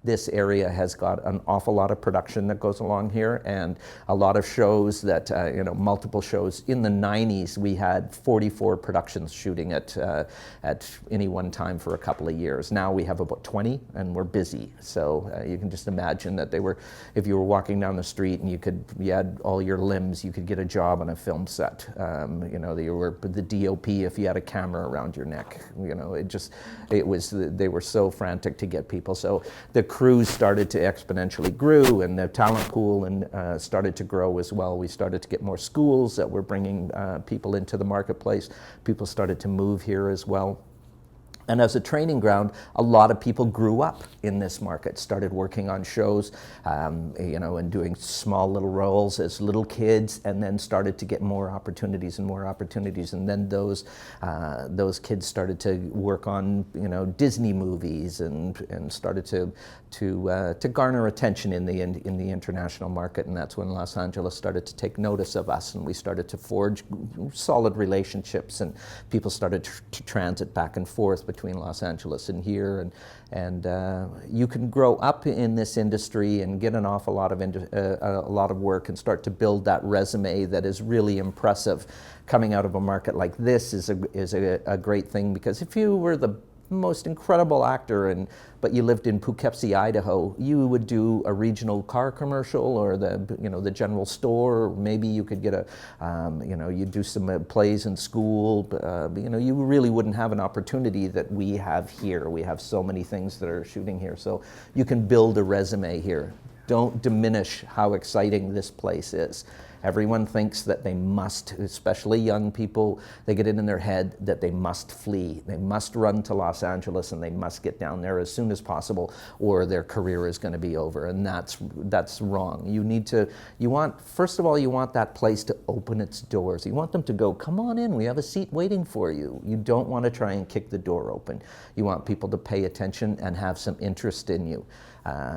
This area has got an awful lot of production that goes along here, and a lot of shows that, multiple shows. In the 90s, we had 44 productions shooting at any one time for a couple of years. Now we have about 20, and we're busy. So you can just imagine that if you were walking down the street and you had all your limbs, you could get a job on a film set. You were the DOP if you had a camera around your neck. They were so frantic to get people. So the crews started to exponentially grow, and the talent pool started to grow as well. We started to get more schools that were bringing people into the marketplace. People started to move here as well. And as a training ground, a lot of people grew up in this market, started working on shows, and doing small little roles as little kids, and then started to get more opportunities and more opportunities. And then those kids started to work on, Disney movies and started to garner attention in the international market. And that's when Los Angeles started to take notice of us, and we started to forge solid relationships, and people started to transit back and forth between Los Angeles and here, and you can grow up in this industry and get an awful lot of work and start to build that resume that is really impressive. Coming out of a market like this is a great thing, because if you were the most incredible actor but you lived in Poughkeepsie, Idaho, you would do a regional car commercial or the general store. Or maybe you could get you'd do some plays in school. You really wouldn't have an opportunity that we have here. We have so many things that are shooting here, so you can build a resume here. Don't diminish how exciting this place is. Everyone thinks that they must, especially young people, they get it in their head that they must flee. They must run to Los Angeles and they must get down there as soon as possible, or their career is going to be over, and that's wrong. First of all, you want that place to open its doors. You want them to go, come on in, we have a seat waiting for you. You don't want to try and kick the door open. You want people to pay attention and have some interest in you.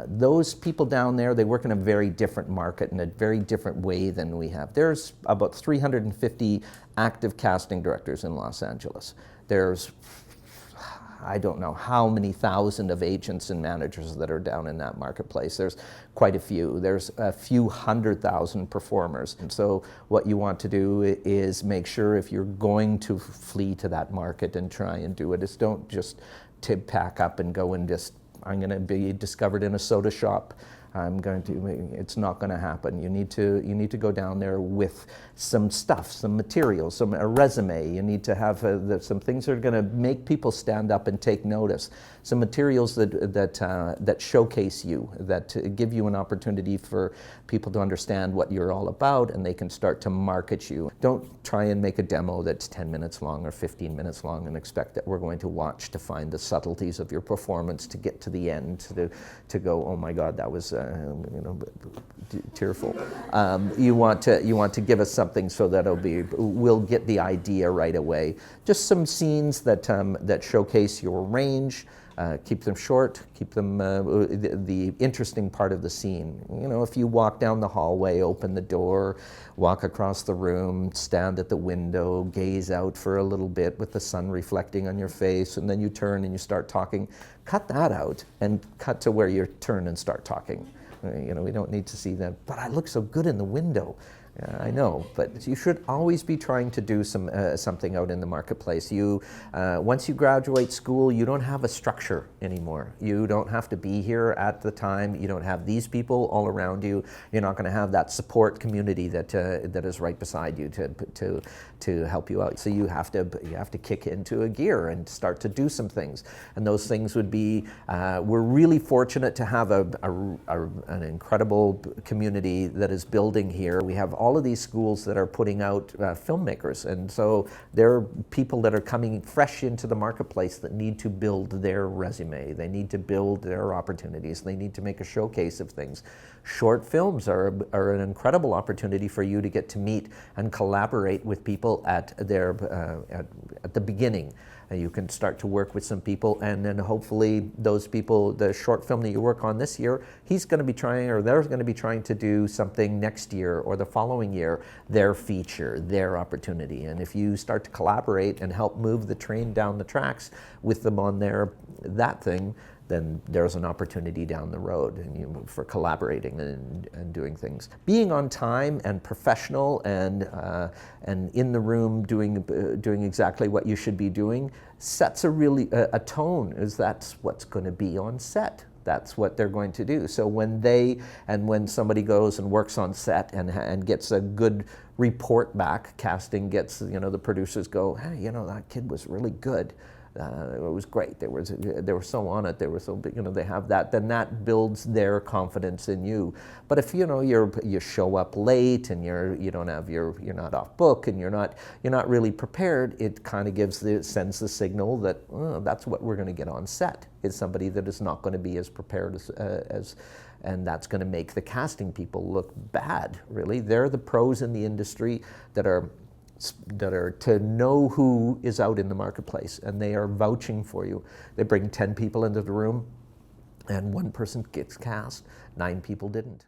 Those people down there, they work in a very different market in a very different way than we have. There's about 350 active casting directors in Los Angeles. There's, I don't know how many thousand of agents and managers that are down in that marketplace. There's quite a few. There's a few 100,000 performers. And so what you want to do is make sure, if you're going to flee to that market and try and do it, is don't just pack up and go and I'm going to be discovered in a soda shop. It's not going to happen. You need to go down there with some stuff, some materials, a resume. You need to have some things that are going to make people stand up and take notice. Some materials that showcase you, that give you an opportunity for people to understand what you're all about, and they can start to market you. Don't try and make a demo that's 10 minutes long or 15 minutes long and expect that we're going to watch to find the subtleties of your performance to get to the end, to go, oh my God, that was tearful. You want to give us something so that we'll get the idea right away. Just some scenes that showcase your range. Keep them short, keep them the interesting part of the scene. If you walk down the hallway, open the door, walk across the room, stand at the window, gaze out for a little bit with the sun reflecting on your face, and then you turn and you start talking, cut that out and cut to where you turn and start talking. We don't need to see that, but I look so good in the window. Yeah, I know, but you should always be trying to do something out in the marketplace. Once you graduate school, you don't have a structure anymore. You don't have to be here at the time. You don't have these people all around you. You're not going to have that support community that is right beside you to help you out. So you have to kick into a gear and start to do some things. And those things would be, we're really fortunate to have an incredible community that is building here. We have all of these schools that are putting out filmmakers, and so there are people that are coming fresh into the marketplace that need to build their resume. They need to build their opportunities. They need to make a showcase of things. Short films are an incredible opportunity for you to get to meet and collaborate with people at the beginning. You can start to work with some people, and then hopefully those people, the short film that you work on this year, he's going to be trying, or they're going to be trying to do something next year or the following year, their feature, their opportunity. And if you start to collaborate and help move the train down the tracks with them on that thing, then there's an opportunity down the road for collaborating and doing things. Being on time and professional and in the room doing exactly what you should be doing sets a tone, is that's what's going to be on set. That's what they're going to do. So when somebody goes and works on set and gets a good report back, casting gets, the producers go, hey, that kid was really good. It was great. They were so on it. They were so big. They have that. Then that builds their confidence in you. But if you show up late and you're not off book and you're not really prepared, it kind of sends the signal that that's what we're going to get on set, is somebody that is not going to be as prepared as and that's going to make the casting people look bad. Really, they're the pros in the industry that are to know who is out in the marketplace, and they are vouching for you. They bring 10 people into the room, and one person gets cast, 9 people didn't.